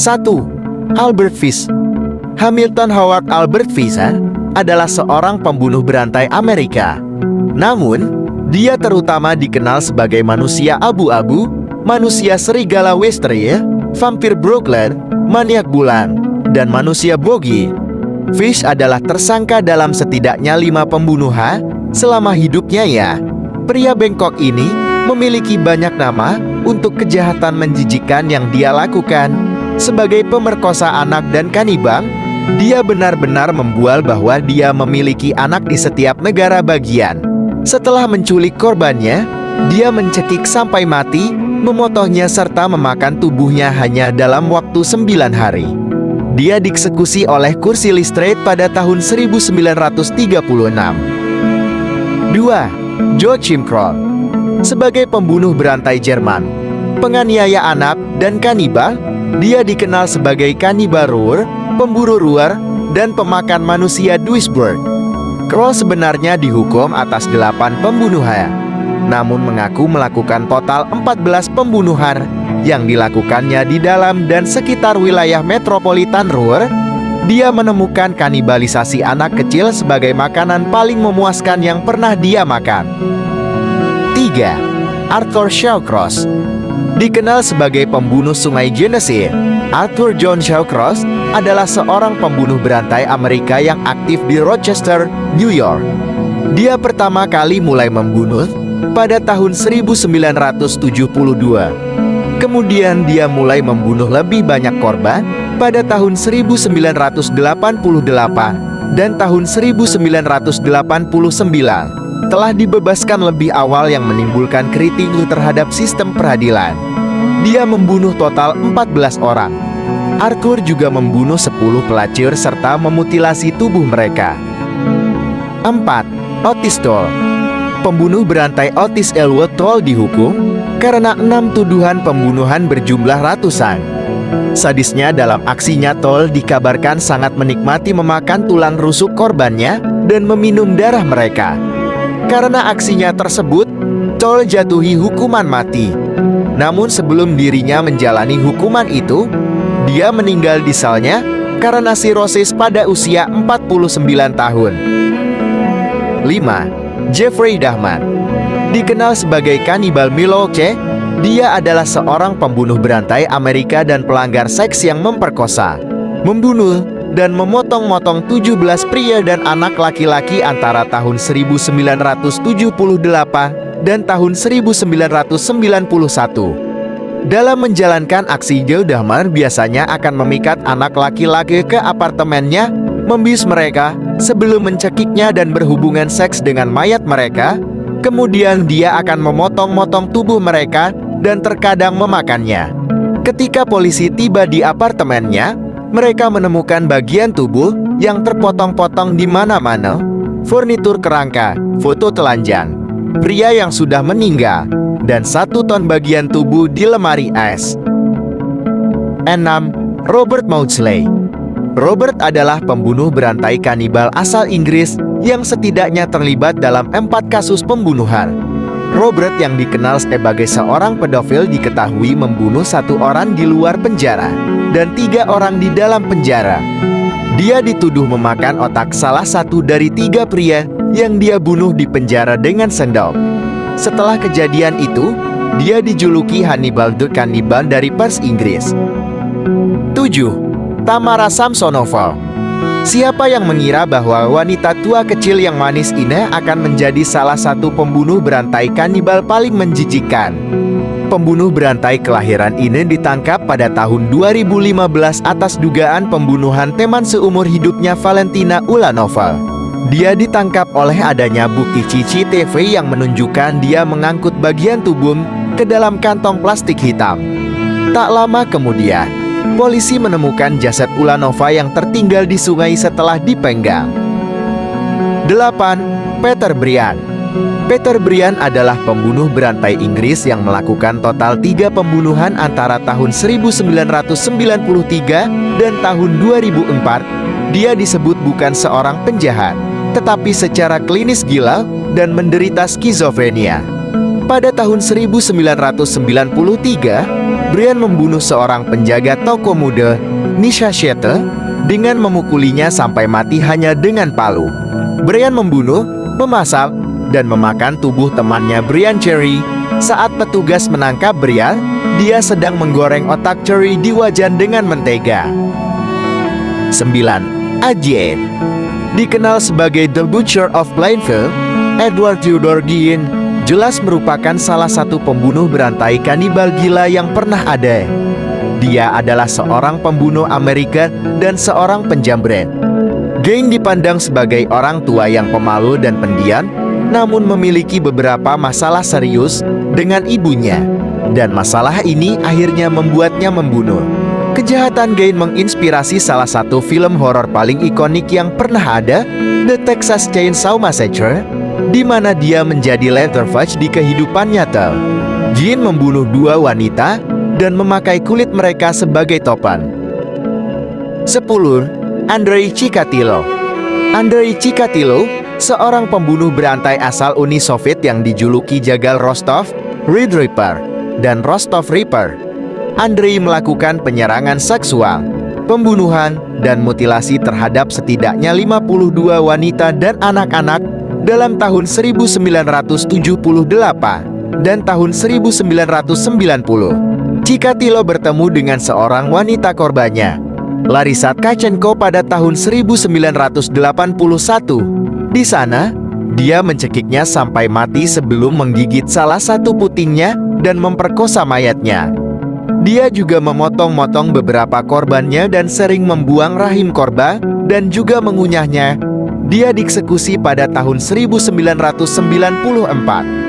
1. Albert Fish. Hamilton Howard Albert Fish adalah seorang pembunuh berantai Amerika. Namun, dia terutama dikenal sebagai manusia abu-abu, manusia serigala Western, vampir Brooklyn, maniak bulan, dan manusia bogi. Fish adalah tersangka dalam setidaknya 5 pembunuhan selama hidupnya ya. Pria bengkok ini memiliki banyak nama untuk kejahatan menjijikan yang dia lakukan. Sebagai pemerkosa anak dan kanibal, dia benar-benar membual bahwa dia memiliki anak di setiap negara bagian. Setelah menculik korbannya, dia mencekik sampai mati, memotongnya serta memakan tubuhnya hanya dalam waktu 9 hari. Dia dieksekusi oleh kursi listrik pada tahun 1936. 2. Joachim Kroll. Sebagai pembunuh berantai Jerman, penganiaya anak, dan kanibal, dia dikenal sebagai kanibal Ruhr, pemburu Ruhr, dan pemakan manusia Duisburg. Kroll sebenarnya dihukum atas 8 pembunuhan, namun mengaku melakukan total 14 pembunuhan yang dilakukannya di dalam dan sekitar wilayah metropolitan Ruhr. Dia menemukan kanibalisasi anak kecil sebagai makanan paling memuaskan yang pernah dia makan. 3. Arthur Shawcross. Dikenal sebagai pembunuh Sungai Genesee, Arthur John Shawcross adalah seorang pembunuh berantai Amerika yang aktif di Rochester, New York. Dia pertama kali mulai membunuh pada tahun 1972. Kemudian dia mulai membunuh lebih banyak korban pada tahun 1988 dan tahun 1989. Telah dibebaskan lebih awal yang menimbulkan kritik terhadap sistem peradilan. Dia membunuh total 14 orang. Arthur juga membunuh 10 pelacur serta memutilasi tubuh mereka. 4. Otis Toole. Pembunuh berantai Otis Elwood Toole dihukum karena 6 tuduhan pembunuhan berjumlah ratusan. Sadisnya dalam aksinya, Toole dikabarkan sangat menikmati memakan tulang rusuk korbannya dan meminum darah mereka. Karena aksinya tersebut, Toole jatuhi hukuman mati. Namun sebelum dirinya menjalani hukuman itu, dia meninggal di selnya karena sirosis pada usia 49 tahun. 5. Jeffrey Dahmer. Dikenal sebagai kanibal Milwaukee, dia adalah seorang pembunuh berantai Amerika dan pelanggar seks yang memperkosa, membunuh, dan memotong-motong 17 pria dan anak laki-laki antara tahun 1978 dan tahun 1991. Dalam menjalankan aksi, Dahmer biasanya akan memikat anak laki-laki ke apartemennya, membius mereka sebelum mencekiknya dan berhubungan seks dengan mayat mereka. Kemudian dia akan memotong-motong tubuh mereka dan terkadang memakannya. Ketika polisi tiba di apartemennya, mereka menemukan bagian tubuh yang terpotong-potong di mana-mana, furnitur kerangka, foto telanjang, pria yang sudah meninggal, dan 1 ton bagian tubuh di lemari es. 6. Robert Maudsley. Robert adalah pembunuh berantai kanibal asal Inggris yang setidaknya terlibat dalam 4 kasus pembunuhan. Robert yang dikenal sebagai seorang pedofil diketahui membunuh 1 orang di luar penjara dan 3 orang di dalam penjara. Dia dituduh memakan otak salah satu dari 3 pria yang dia bunuh di penjara dengan sendok. Setelah kejadian itu, dia dijuluki Hannibal the Cannibal dari Pers Inggris. 7. Tamara Samsonova. Siapa yang mengira bahwa wanita tua kecil yang manis ini akan menjadi salah satu pembunuh berantai kanibal paling menjijikkan? Pembunuh berantai kelahiran ini ditangkap pada tahun 2015 atas dugaan pembunuhan teman seumur hidupnya Valentina Ulanova. Dia ditangkap oleh adanya bukti CCTV yang menunjukkan dia mengangkut bagian tubuh ke dalam kantong plastik hitam. Tak lama kemudian, polisi menemukan jasad Ulanova yang tertinggal di sungai setelah dipenggal. 8. Peter Brian. Peter Brian adalah pembunuh berantai Inggris yang melakukan total 3 pembunuhan antara tahun 1993 dan tahun 2004. Dia disebut bukan seorang penjahat, tetapi secara klinis gila dan menderita skizofrenia. Pada tahun 1993, Brian membunuh seorang penjaga toko mode, Nisha Shete, dengan memukulinya sampai mati hanya dengan palu. Brian membunuh, memasak, dan memakan tubuh temannya Brian Cherry. Saat petugas menangkap Brian, dia sedang menggoreng otak Cherry di wajan dengan mentega. 9. Adyen. Dikenal sebagai The Butcher of Plainville, Edward Theodore Dean jelas merupakan salah satu pembunuh berantai kanibal gila yang pernah ada. Dia adalah seorang pembunuh Amerika dan seorang penjambret. Gain dipandang sebagai orang tua yang pemalu dan pendiam, namun memiliki beberapa masalah serius dengan ibunya, dan masalah ini akhirnya membuatnya membunuh. Kejahatan Gain menginspirasi salah satu film horor paling ikonik yang pernah ada, The Texas Chainsaw Massacre, di mana dia menjadi Leatherface di kehidupan nyata. Gain membunuh 2 wanita dan memakai kulit mereka sebagai topan. 10. Andrei Chikatilo. Andrei Chikatilo, seorang pembunuh berantai asal Uni Soviet yang dijuluki Jagal Rostov, Red Ripper, dan Rostov Ripper. Andrei melakukan penyerangan seksual, pembunuhan, dan mutilasi terhadap setidaknya 52 wanita dan anak-anak dalam tahun 1978 dan tahun 1990. Chikatilo bertemu dengan seorang wanita korbannya, Larisa Tkachenko, pada tahun 1981. Di sana, dia mencekiknya sampai mati sebelum menggigit salah satu putingnya dan memperkosa mayatnya. Dia juga memotong-motong beberapa korbannya dan sering membuang rahim korban dan juga mengunyahnya. Dia dieksekusi pada tahun 1994.